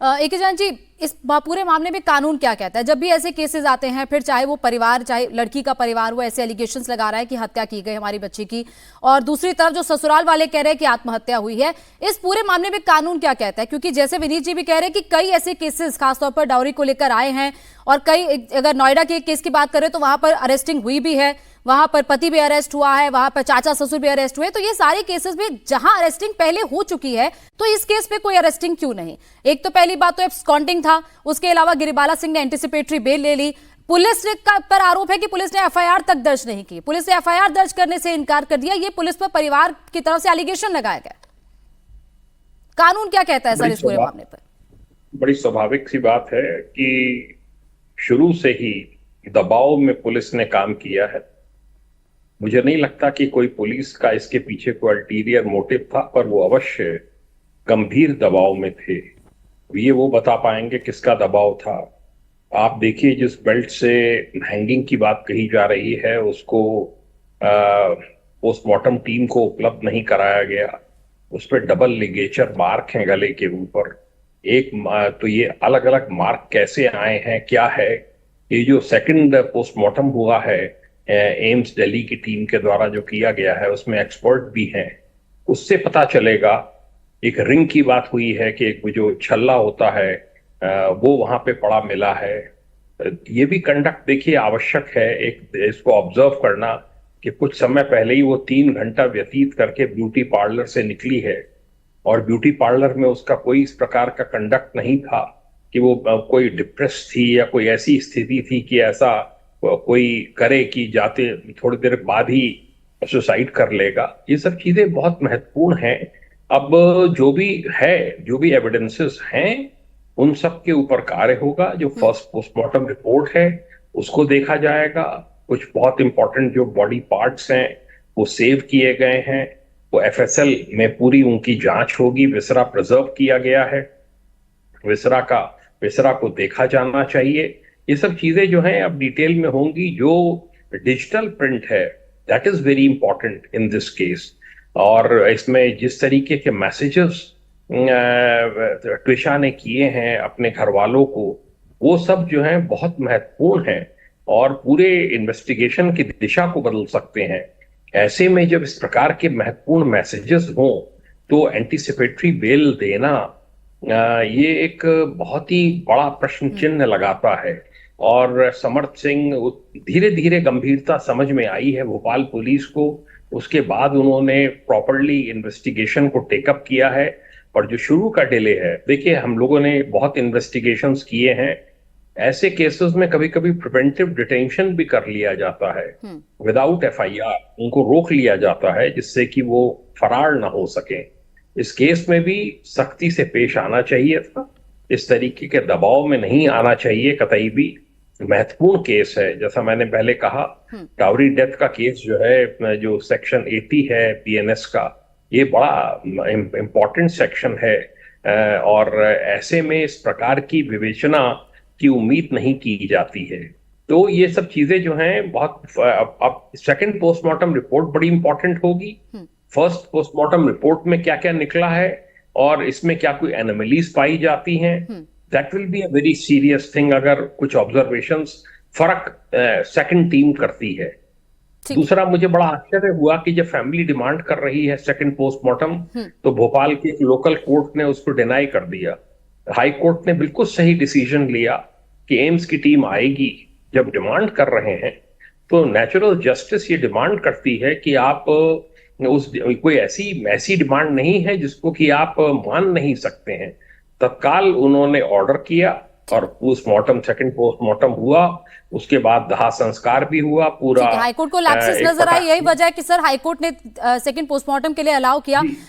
एके जान जी, इस पूरे मामले में कानून क्या कहता है? जब भी ऐसे केसेस आते हैं, फिर चाहे वो परिवार, चाहे लड़की का परिवार, वो ऐसे एलिगेशंस लगा रहा है कि हत्या की गई हमारी बच्ची की, और दूसरी तरफ जो ससुराल वाले कह रहे हैं कि आत्महत्या हुई है। इस पूरे मामले में कानून क्या कहता है? क्योंकि जैसे विनीत जी भी कह रहे हैं कि कई ऐसे केसेस खासतौर पर डाउरी को लेकर आए हैं, और कई, अगर नोएडा के केस की बात करें तो वहां पर अरेस्टिंग हुई भी है, वहां पर पति भी अरेस्ट हुआ है, वहां पर चाचा ससुर भी अरेस्ट हुए। तो ये सारे केसेस में जहां अरेस्टिंग पहले हो चुकी है, तो इस केस पे कोई अरेस्टिंग क्यों नहीं? एक तो पहली बात तो एब्सकॉन्डिंग था, उसके अलावा गिरिबाला सिंह ने एंटिसिपेटरी बेल ले ली। पुलिस पर आरोप है कि पुलिस ने एफआईआर तक दर्ज नहीं की, पुलिस ने एफआईआर दर्ज करने से इनकार कर दिया। ये पुलिस पर परिवार की तरफ से एलिगेशन लगाया गया। कानून क्या कहता है सर इस पूरे मामले पर? बड़ी स्वाभाविक सी बात है कि शुरू से ही दबाव में पुलिस ने काम किया है। मुझे नहीं लगता कि कोई पुलिस का इसके पीछे कोई अल्टीरियर मोटिव था, पर वो अवश्य गंभीर दबाव में थे। ये वो बता पाएंगे किसका दबाव था। आप देखिए, जिस बेल्ट से हैंगिंग की बात कही जा रही है, उसको पोस्टमार्टम टीम को उपलब्ध नहीं कराया गया। उस पर डबल लिगेचर मार्क हैं गले के ऊपर। तो ये अलग अलग मार्क कैसे आए हैं, क्या है? ये जो सेकंड पोस्टमार्टम हुआ है एम्स दिल्ली की टीम के द्वारा जो किया गया है, उसमें एक्सपर्ट भी हैं, उससे पता चलेगा। एक रिंग की बात हुई है कि एक जो छल्ला होता है वो वहां पे पड़ा मिला है। ये भी कंडक्ट देखिए आवश्यक है, एक इसको ऑब्जर्व करना कि कुछ समय पहले ही वो 3 घंटा व्यतीत करके ब्यूटी पार्लर से निकली है, और ब्यूटी पार्लर में उसका कोई इस प्रकार का कंडक्ट नहीं था कि वो कोई डिप्रेस थी या कोई ऐसी स्थिति थी कि ऐसा कोई करे कि जाते थोड़ी देर बाद ही सुसाइड कर लेगा। ये सब चीजें बहुत महत्वपूर्ण हैं। अब जो भी है, जो भी एविडेंसेस हैं, उन सब के ऊपर कार्य होगा। जो फर्स्ट पोस्टमार्टम रिपोर्ट है उसको देखा जाएगा। कुछ बहुत इंपॉर्टेंट जो बॉडी पार्ट्स हैं वो सेव किए गए हैं, वो एफएसएल में पूरी उनकी जांच होगी। विसरा प्रिजर्व किया गया है, विसरा को देखा जाना चाहिए। ये सब चीजें जो हैं अब डिटेल में होंगी। जो डिजिटल प्रिंट है, that is very important in this case. और इसमें जिस तरीके के मैसेजेस ट्विशा ने किए हैं अपने घर वालों को, वो सब जो है बहुत महत्वपूर्ण है और पूरे इन्वेस्टिगेशन की दिशा को बदल सकते हैं। ऐसे में जब इस प्रकार के महत्वपूर्ण मैसेजेस हों तो एंटीसिपेटरी बेल देना ये एक बहुत ही बड़ा प्रश्न चिन्ह लगाता है। और समर्थ सिंह, धीरे धीरे गंभीरता समझ में आई है भोपाल पुलिस को। उसके बाद उन्होंने प्रॉपरली इन्वेस्टिगेशन को टेकअप किया है। और जो शुरू का डिले है, देखिए हम लोगों ने बहुत इन्वेस्टिगेशंस किए हैं। ऐसे केसेस में कभी कभी प्रिवेंटिव डिटेंशन भी कर लिया जाता है, विदाउट एफआईआर उनको रोक लिया जाता है, जिससे कि वो फरार ना हो सके। इस केस में भी सख्ती से पेश आना चाहिए था, इस तरीके के दबाव में नहीं आना चाहिए कतई भी। महत्वपूर्ण केस है, जैसा मैंने पहले कहा। डाउरी डेथ का केस जो है, जो सेक्शन 80 है पीएनएस का, ये बड़ा इंपॉर्टेंट सेक्शन है। और ऐसे में इस प्रकार की विवेचना की उम्मीद नहीं की जाती है। तो ये सब चीजें जो हैं बहुत, अब सेकंड पोस्टमार्टम रिपोर्ट बड़ी इंपॉर्टेंट होगी। फर्स्ट पोस्टमार्टम रिपोर्ट में क्या क्या निकला है और इसमें क्या कोई एनोमलीज पाई जाती हैं, that will be a very serious thing अगर कुछ ऑब्जर्वेशंस फर्क सेकंड टीम करती है। दूसरा, मुझे बड़ा आश्चर्य हुआ कि जब फैमिली डिमांड कर रही है सेकंड पोस्टमार्टम, तो भोपाल के लोकल कोर्ट ने उसको डिनाई कर दिया। हाई कोर्ट ने बिल्कुल सही डिसीजन लिया कि एम्स की टीम आएगी। जब डिमांड कर रहे हैं तो नेचुरल जस्टिस ये डिमांड करती है कि आप कोई ऐसी डिमांड नहीं है जिसको कि आप मान नहीं सकते हैं। तत्काल उन्होंने ऑर्डर किया और पोस्टमार्टम, सेकंड पोस्टमार्टम हुआ। उसके बाद दाह संस्कार भी हुआ पूरा। हाईकोर्ट को लैप्सेस नजर आई, यही वजह है कि सर हाईकोर्ट ने सेकंड पोस्टमार्टम के लिए अलाउ किया।